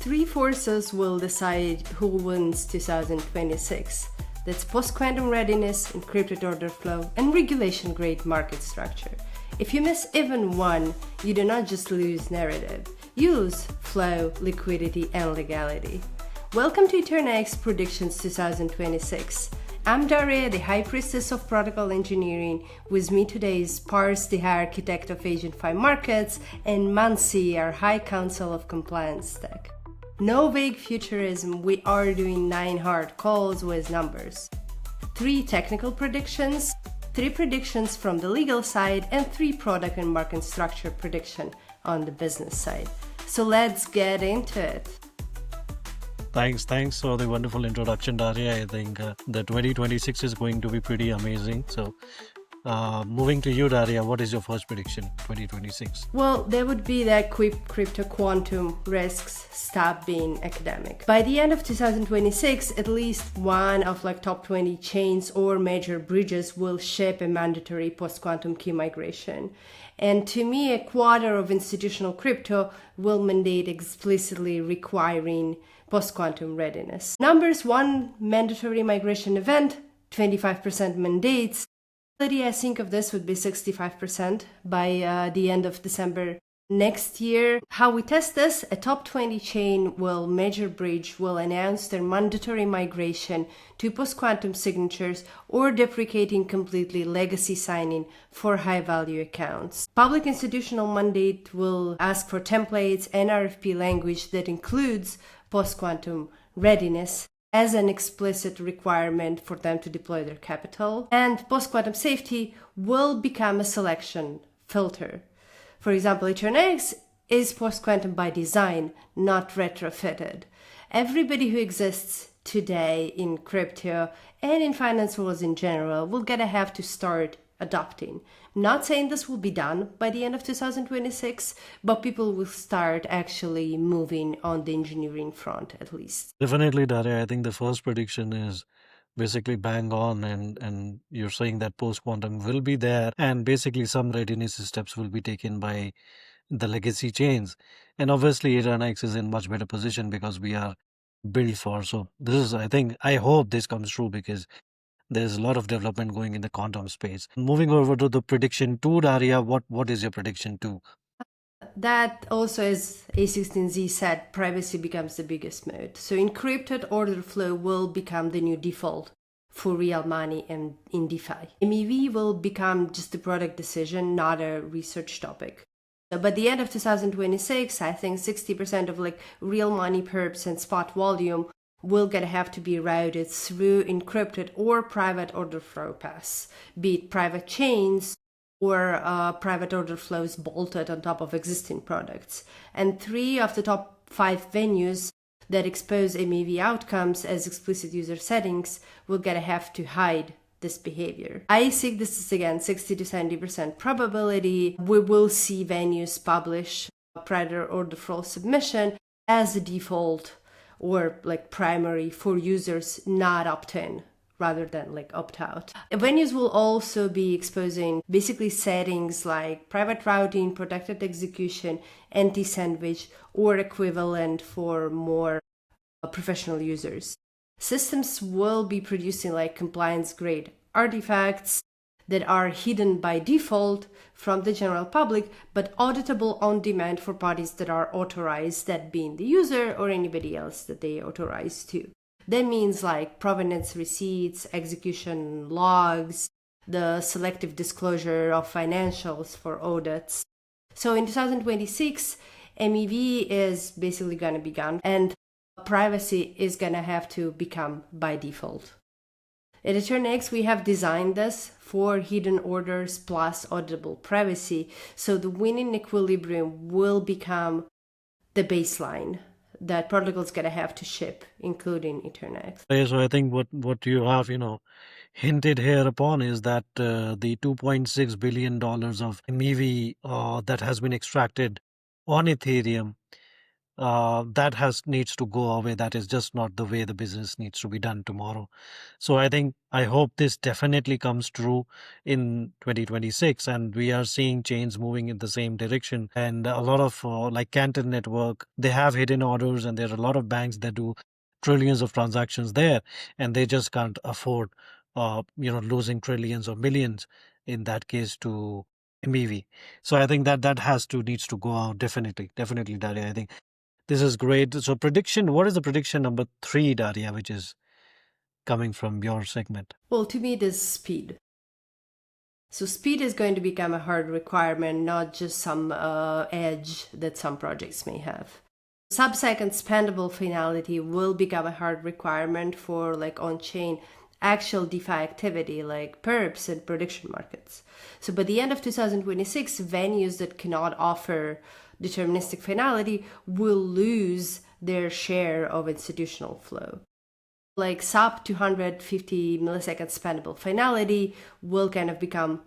Three forces will decide who wins 2026. That's post-quantum readiness, encrypted order flow, and regulation-grade market structure. If you miss even one, you do not just lose narrative, you lose flow, liquidity, and legality. Welcome to EternaX Predictions 2026. I'm Dariia, the High Priestess of Protocol Engineering. With me today is Pars, the High Architect of Asian Fi Markets, and Mansi, our High Counsel of Compliance Tech. No vague futurism, we are doing 9 hard calls with numbers. 3 technical predictions, 3 predictions from the legal side, and 3 product and market structure prediction on the business side. So let's get into it. Thanks for the wonderful introduction, Dariia. I think the 2026 is going to be pretty amazing. So moving to you, Dariia, what is your first prediction 2026? Well, there would be that crypto quantum risks stop being academic. By the end of 2026, at least one of top 20 chains or major bridges will ship a mandatory post-quantum key migration. And to me, a quarter of institutional crypto will mandate explicitly requiring post-quantum readiness. Numbers: 1 mandatory migration event, 25% mandates. I think of this would be 65% by the end of December next year. How we test this: a top 20 chain major bridge will announce their mandatory migration to post-quantum signatures or deprecating completely legacy signing for high-value accounts. Public institutional mandate will ask for templates and RFP language that includes post-quantum readiness as an explicit requirement for them to deploy their capital. And post-quantum safety will become a selection filter. For example, EternaX is post-quantum by design, not retrofitted. Everybody who exists today in crypto and in finance worlds in general will have to start adopting. I'm not saying this will be done by the end of 2026, but people will start actually moving on the engineering front at least. Definitely, Dariia. I think the first prediction is basically bang on, and you're saying that post-quantum will be there, and basically some readiness steps will be taken by the legacy chains. And obviously, EternaX is in much better position because we are built for. So this is, I hope this comes true because there's a lot of development going in the quantum space. Moving over to the prediction 2, Dariia, what is your prediction 2? That also, as A16Z said, privacy becomes the biggest mode. So encrypted order flow will become the new default for real money and in DeFi. MEV will become just a product decision, not a research topic. So by the end of 2026, I think 60% of real money perps and spot volume will have to be routed through encrypted or private order flow paths, be it private chains or private order flows bolted on top of existing products. And 3 of the top 5 venues that expose MEV outcomes as explicit user settings will have to hide this behavior. I think this is again 60 to 70% probability. We will see venues publish private order flow submission as a default or primary for users not opt-in rather than opt-out. Venues will also be exposing basically settings like private routing, protected execution, anti-sandwich, or equivalent for more professional users. Systems will be producing compliance-grade artifacts that are hidden by default from the general public, but auditable on demand for parties that are authorized, that being the user or anybody else that they authorize to. That means provenance receipts, execution logs, the selective disclosure of financials for audits. So in 2026, MEV is basically going to be gone, and privacy is going to have to become by default. At EternaX, we have designed this for hidden orders plus auditable privacy, so the winning equilibrium will become the baseline that protocols have to ship, including EternaX. So I think what you have hinted here upon is that the $2.6 billion of MEV that has been extracted on Ethereum that needs to go away. That is just not the way the business needs to be done tomorrow. So I hope this definitely comes true in 2026, and we are seeing chains moving in the same direction. And a lot of like Canton Network, they have hidden orders, and there are a lot of banks that do trillions of transactions there, and they just can't afford, losing trillions or millions in that case to MEV. So I think that needs to go out definitely, Daria. I think this is great. So prediction, what is the prediction number 3, Daria, which is coming from your segment? Well, to me, it is speed. So speed is going to become a hard requirement, not just some edge that some projects may have. Sub-second spendable finality will become a hard requirement for like on-chain actual DeFi activity like perps and prediction markets. So by the end of 2026, venues that cannot offer deterministic finality will lose their share of institutional flow. Like sub 250 millisecond spendable finality will kind of become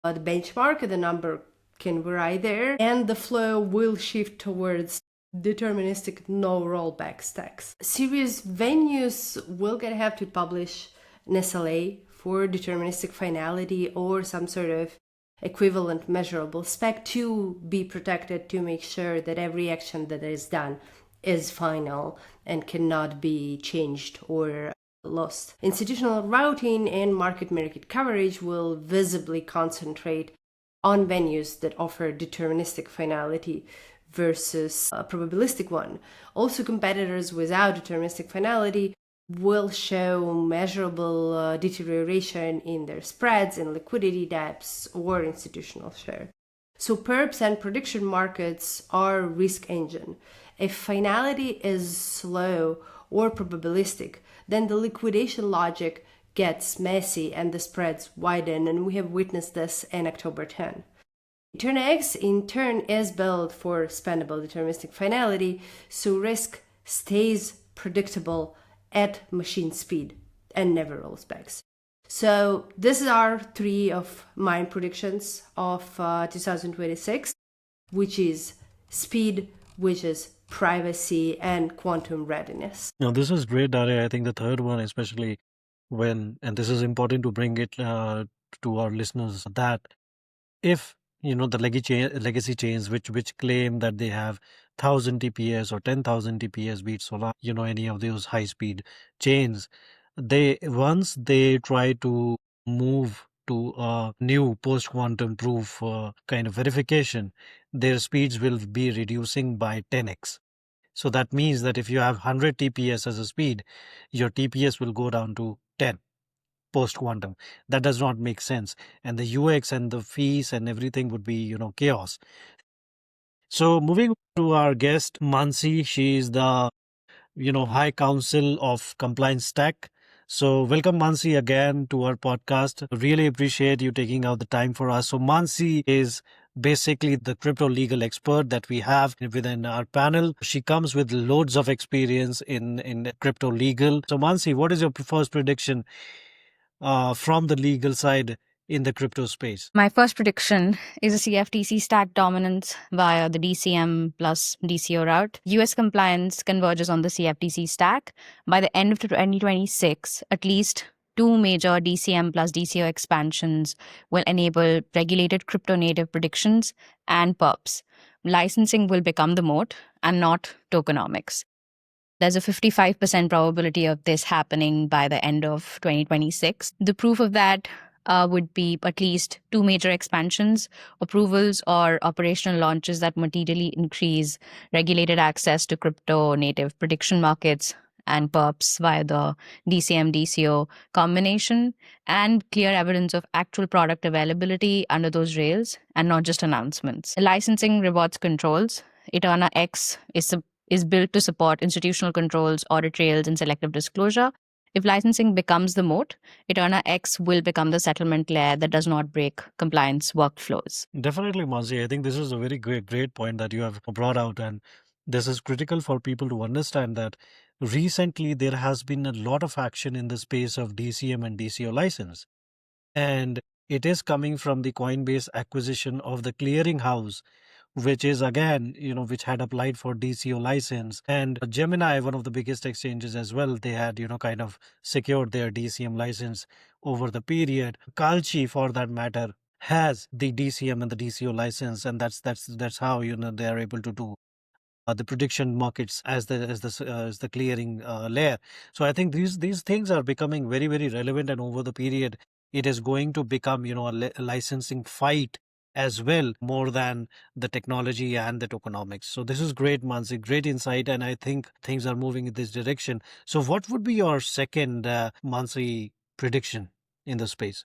the benchmark, and the number can vary there, and the flow will shift towards deterministic no rollback stacks. Serious venues will gonna have to publish an SLA for deterministic finality or some sort of equivalent measurable spec to be protected, to make sure that every action that is done is final and cannot be changed or lost. Institutional routing and market coverage will visibly concentrate on venues that offer deterministic finality versus a probabilistic one. Also, competitors without deterministic finality will show measurable deterioration in their spreads and liquidity depths or institutional share. So perps and prediction markets are risk engine. If finality is slow or probabilistic, then the liquidation logic gets messy and the spreads widen, and we have witnessed this in October 10. EternaX in turn is built for spendable deterministic finality, so risk stays predictable at machine speed and never rolls back. So this is our 3 of mine predictions of 2026, which is speed, which is privacy, and quantum readiness. Now, this is great, Daria. I think the third one, especially when, and this is important to bring it to our listeners, that if the legacy chains which claim that they have 1000 TPS or 10,000 TPS, be it Solar, any of those high speed chains, once they try to move to a new post quantum proof kind of verification, their speeds will be reducing by 10x. So that means that if you have 100 TPS as a speed, your TPS will go down to 10 post quantum. That does not make sense, and the UX and the fees and everything would be chaos. So moving to our guest Mansi, she is the High Council of Compliance Stack. So welcome, Mansi, again to our podcast. Really appreciate you taking out the time for us. So Mansi is basically the crypto legal expert that we have within our panel. She comes with loads of experience in crypto legal. So Mansi, what is your first prediction from the legal side in the crypto space? My first prediction is a CFTC stack dominance via the DCM plus DCO route. US compliance converges on the CFTC stack. By the end of 2026, at least 2 major DCM plus DCO expansions will enable regulated crypto native predictions and perps. Licensing will become the moat and not tokenomics. There's a 55% probability of this happening by the end of 2026. The proof of that would be at least 2 major expansions, approvals, or operational launches that materially increase regulated access to crypto native prediction markets and perps via the DCM DCO combination, and clear evidence of actual product availability under those rails and not just announcements. Licensing rewards controls. EternaX is built to support institutional controls, audit trails, and selective disclosure. If licensing becomes the moat, EternaX will become the settlement layer that does not break compliance workflows. Definitely, Mansi. I think this is a very great point that you have brought out, and this is critical for people to understand that recently there has been a lot of action in the space of DCM and DCO license, and it is coming from the Coinbase acquisition of the clearinghouse which is again, which had applied for DCO license. And Gemini, one of the biggest exchanges as well, they had, kind of secured their DCM license over the period. Kalchi, for that matter, has the DCM and the DCO license, and that's how they are able to do the prediction markets as the clearing layer. So I think these things are becoming very, very relevant, and over the period, it is going to become a licensing fight as well, more than the technology and the tokenomics. So this is great, Mansi, great insight, and I think things are moving in this direction. So what would be your second Mansi prediction in the space?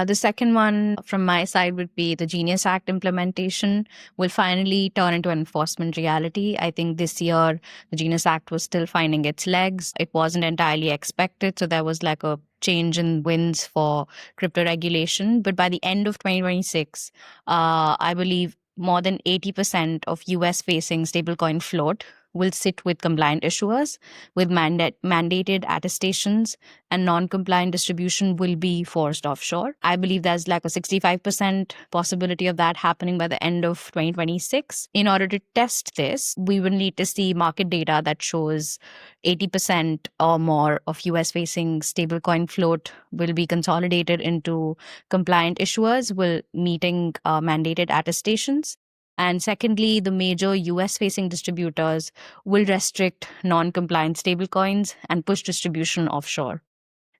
The second one from my side would be the Genius Act implementation will finally turn into an enforcement reality. I think this year the Genius Act was still finding its legs. It wasn't entirely expected, so there was like a change in winds for crypto regulation. But by the end of 2026, I believe more than 80% of US facing stablecoin float will sit with compliant issuers with mandated attestations, and non-compliant distribution will be forced offshore. I believe there's like a 65% possibility of that happening by the end of 2026. In order to test this, we will need to see market data that shows 80% or more of US facing stablecoin float will be consolidated into compliant issuers will meeting mandated attestations. And secondly, the major US facing distributors will restrict non compliant stablecoins and push distribution offshore.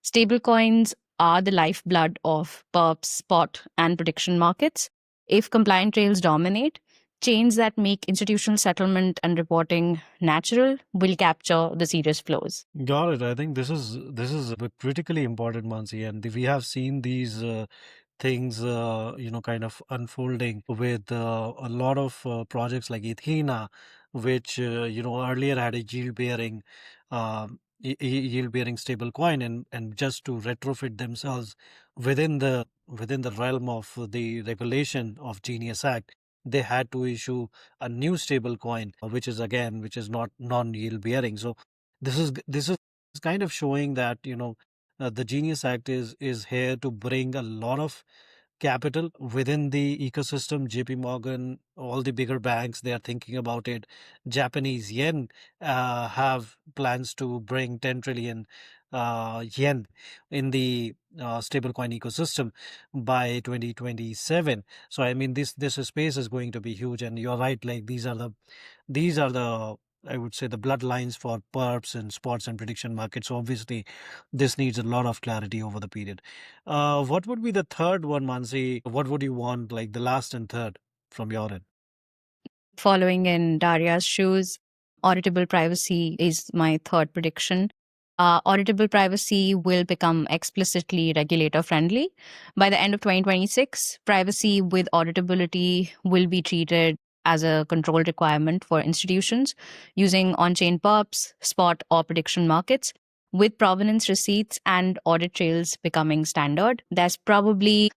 Stablecoins are the lifeblood of perps, spot, and prediction markets. If compliant rails dominate, chains that make institutional settlement and reporting natural will capture the serious flows. Got it. I think this is critically important, Mansi, and we have seen these things, kind of unfolding with a lot of projects like Ethena, which earlier had a yield-bearing stable coin, and just to retrofit themselves within the realm of the regulation of Genius Act, they had to issue a new stable coin, which is not non-yield bearing. So this is kind of showing that the Genius Act is here to bring a lot of capital within the ecosystem. JP Morgan, all the bigger banks, they are thinking about it. Japanese yen have plans to bring 10 trillion yen in the stablecoin ecosystem by 2027. So I mean, this space is going to be huge, and you're right. Like these are the I would say the bloodlines for perps and spots and prediction markets. So obviously, this needs a lot of clarity over the period. What would be the third one, Mansi? What would you want, like the last and third from your end? Following in Daria's shoes, auditable privacy is my third prediction. Auditable privacy will become explicitly regulator friendly. By the end of 2026, privacy with auditability will be treated as a control requirement for institutions using on chain perps, spot, or prediction markets, with provenance receipts and audit trails becoming standard. There's probably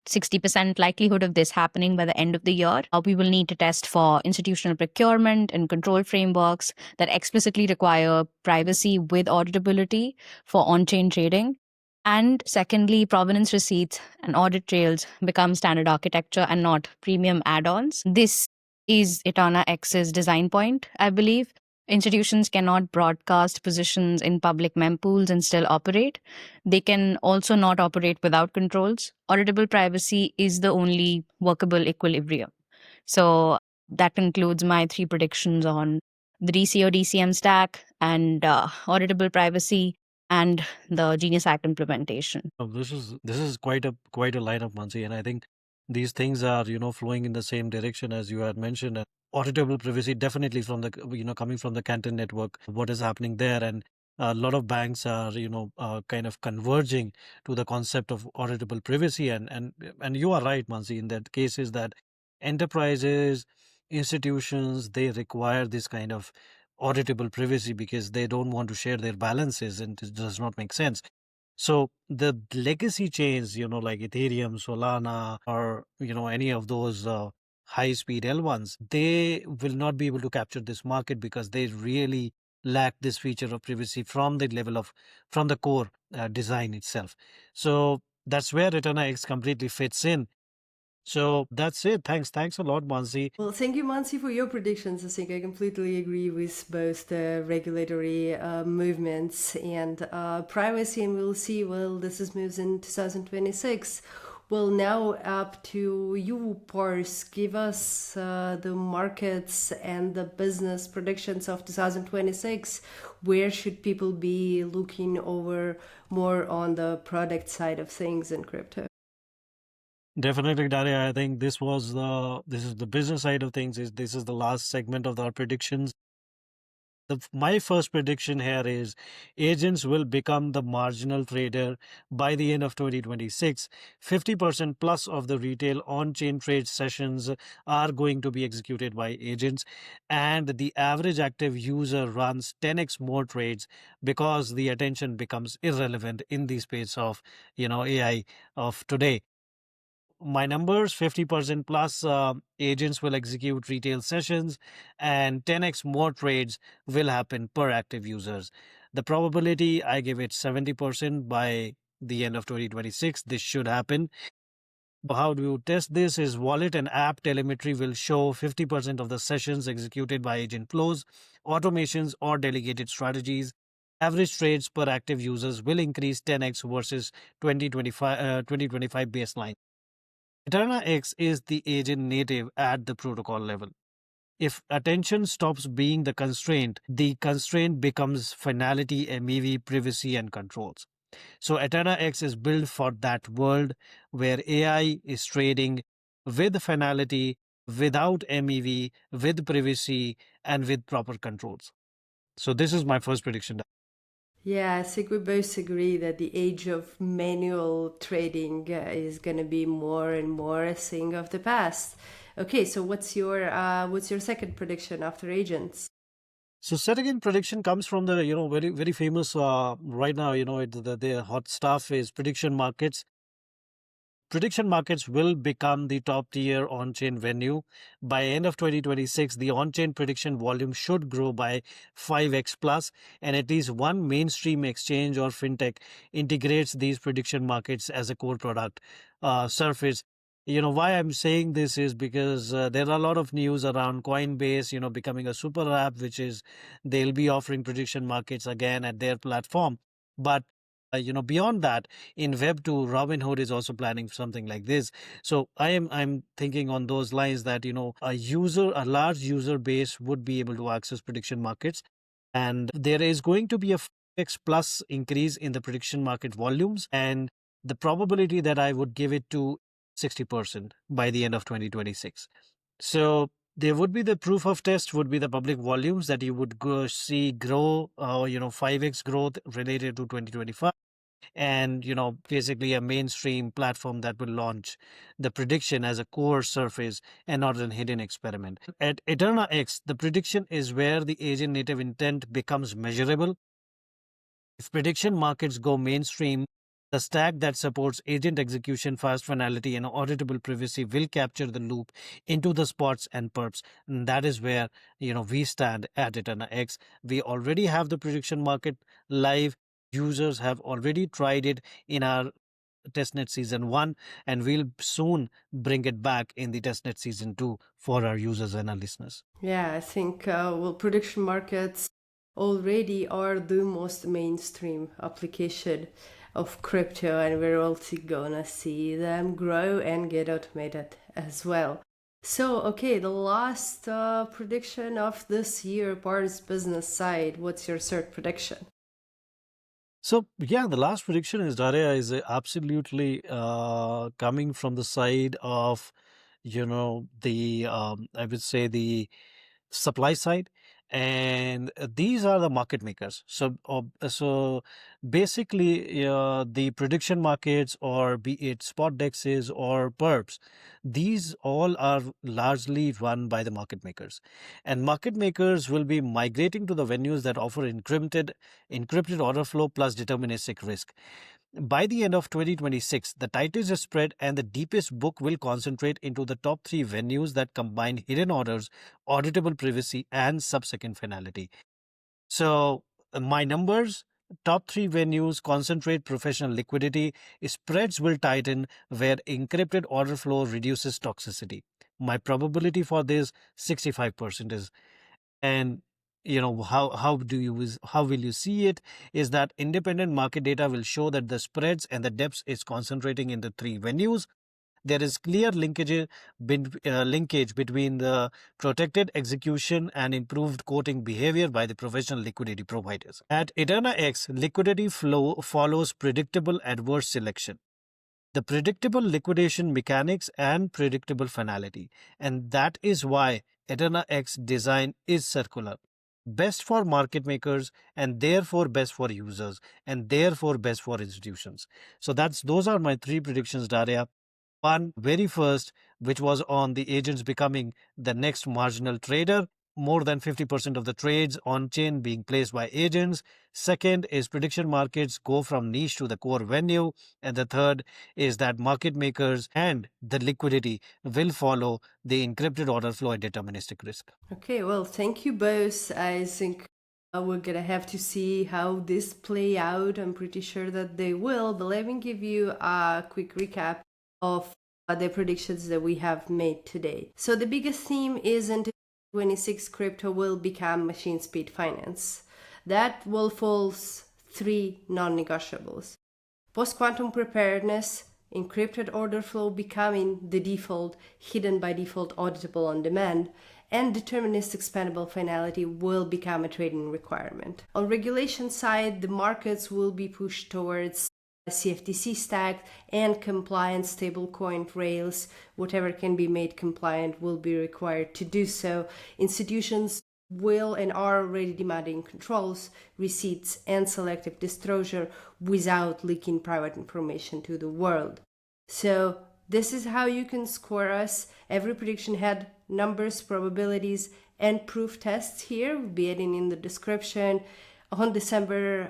60% likelihood of this happening by the end of the year. We will need to test for institutional procurement and control frameworks that explicitly require privacy with auditability for on chain trading. And secondly, provenance receipts and audit trails become standard architecture and not premium add ons. This is EternaX's design point, I believe. Institutions cannot broadcast positions in public mempools and still operate. They can also not operate without controls. Auditable privacy is the only workable equilibrium. So that concludes my three predictions on the DCO DCM stack and auditable privacy and the Genius Act implementation. This is quite a lineup, Mansi, and I think these things are flowing in the same direction as you had mentioned. And auditable privacy definitely from the coming from the Canton network, what is happening there, and a lot of banks are kind of converging to the concept of auditable privacy, and you are right, Mansi, in that cases that enterprises, institutions, they require this kind of auditable privacy because they don't want to share their balances, and it does not make sense. So the legacy chains, like Ethereum, Solana, or any of those high-speed L1s, they will not be able to capture this market because they really lack this feature of privacy from the core design itself. So that's where EternaX completely fits in. So that's it. Thanks a lot, Mansi. Well, thank you, Mansi, for your predictions. I think I completely agree with both the regulatory movements and privacy, and we'll see. Well, this is moves in 2026. Well, now up to you, Pars. Give us the markets and the business predictions of 2026. Where should people be looking over more on the product side of things in crypto? Definitely, Daria. I think this is the business side of things. This is the last segment of our predictions. My first prediction here is agents will become the marginal trader by the end of 2026. 50% plus of the retail on-chain trade sessions are going to be executed by agents, and the average active user runs 10x more trades because the attention becomes irrelevant in the space of AI of today. My numbers 50% plus agents will execute retail sessions and 10x more trades will happen per active users. The probability, I give it 70% by the end of 2026. This should happen. How do you test this? Is wallet and app telemetry will show 50% of the sessions executed by agent flows, automations, or delegated strategies. Average trades per active users will increase 10x versus 2025 baseline. EternaX is the agent native at the protocol level. If attention stops being the constraint becomes finality, MEV, privacy, and controls. So EternaX is built for that world where AI is trading with finality, without MEV, with privacy, and with proper controls. So this is my first prediction. Yeah, I think we both agree that the age of manual trading is going to be more and more a thing of the past. Okay, so what's your second prediction after agents? So second prediction comes from the very famous right now the hot stuff is prediction markets. Prediction markets will become the top tier on-chain venue. By end of 2026, the on-chain prediction volume should grow by 5x plus, and at least one mainstream exchange or fintech integrates these prediction markets as a core product surface. Why I'm saying this is because there are a lot of news around Coinbase, becoming a super app, which is they'll be offering prediction markets again at their platform. But beyond that, in Web 2, Robinhood is also planning something like this. So I'm thinking on those lines that a large user base would be able to access prediction markets, and there is going to be a 5x plus increase in the prediction market volumes, and the probability that I would give it to 60% by the end of 2026. So there would be the proof of test would be the public volumes that you would see grow, 5x growth related to 2025. And, basically a mainstream platform that will launch the prediction as a core surface and not a hidden experiment. At EternaX, the prediction is where the agent native intent becomes measurable. If prediction markets go mainstream, the stack that supports agent execution, fast finality, and auditable privacy will capture the loop into the spots and perps. And that is where we stand at EternaX. We already have the prediction market live. Users have already tried it in our testnet season 1, and we'll soon bring it back in the testnet season 2 for our users and our listeners. Yeah, I think prediction markets already are the most mainstream application of crypto, and we're also gonna see them grow and get automated as well. So, okay, the last prediction of this year, Barnes business side. What's your third prediction? So yeah, the last prediction is Dariia is absolutely coming from the side of the I would say the supply side, and these are the market makers. So basically the prediction markets, or be it spot dexes or perps, these all are largely run by the market makers, and market makers will be migrating to the venues that offer encrypted order flow plus deterministic risk. By the end of 2026, the tightest spread and the deepest book will concentrate into the top 3 venues that combine hidden orders, auditable privacy, and sub-second finality. So my numbers, top 3 venues concentrate professional liquidity, spreads will tighten where encrypted order flow reduces toxicity. My probability for this 65% is. And how will you see it is that independent market data will show that the spreads and the depths is concentrating in the 3 venues. There is clear linkage between the protected execution and improved quoting behavior by the professional liquidity providers. At EternaX, liquidity flow follows predictable adverse selection, the predictable liquidation mechanics and predictable finality. And that is why EternaX design is circular. Best for market makers and therefore best for users and therefore best for institutions. So those are my 3 predictions, Daria. One, very first, which was on the agents becoming the next marginal trader, more than 50% of the trades on chain being placed by agents. Second is prediction markets go from niche to the core venue. And the third is that market makers and the liquidity will follow the encrypted order flow and deterministic risk. Okay, well, thank you both. I think we're gonna have to see how this play out. I'm pretty sure that they will, but let me give you a quick recap of the predictions that we have made today. So the biggest theme is in 2026 crypto will become machine speed finance. That will falls 3 non-negotiables. Post-quantum preparedness, encrypted order flow becoming the default, hidden by default auditable on demand, and deterministic spendable finality will become a trading requirement. On regulation side, the markets will be pushed towards CFTC stack and compliant stablecoin rails. Whatever can be made compliant will be required to do so. Institutions will and are already demanding controls, receipts, and selective disclosure without leaking private information to the world. So this is how you can score us. Every prediction had numbers, probabilities, and proof tests here. We'll be adding in the description. On December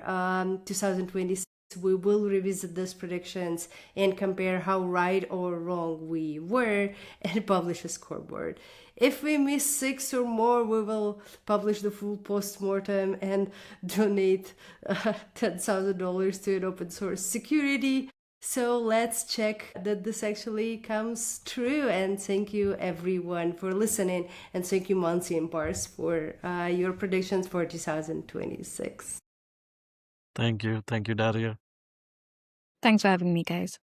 2026, we will revisit those predictions and compare how right or wrong we were and publish a scoreboard. If we miss 6 or more, we will publish the full post-mortem and donate $10,000 to an open source security. So let's check that this actually comes true. And thank you everyone for listening. And thank you Mansi and Pars for your predictions for 2026. Thank you. Thank you, Dariia. Thanks for having me, guys.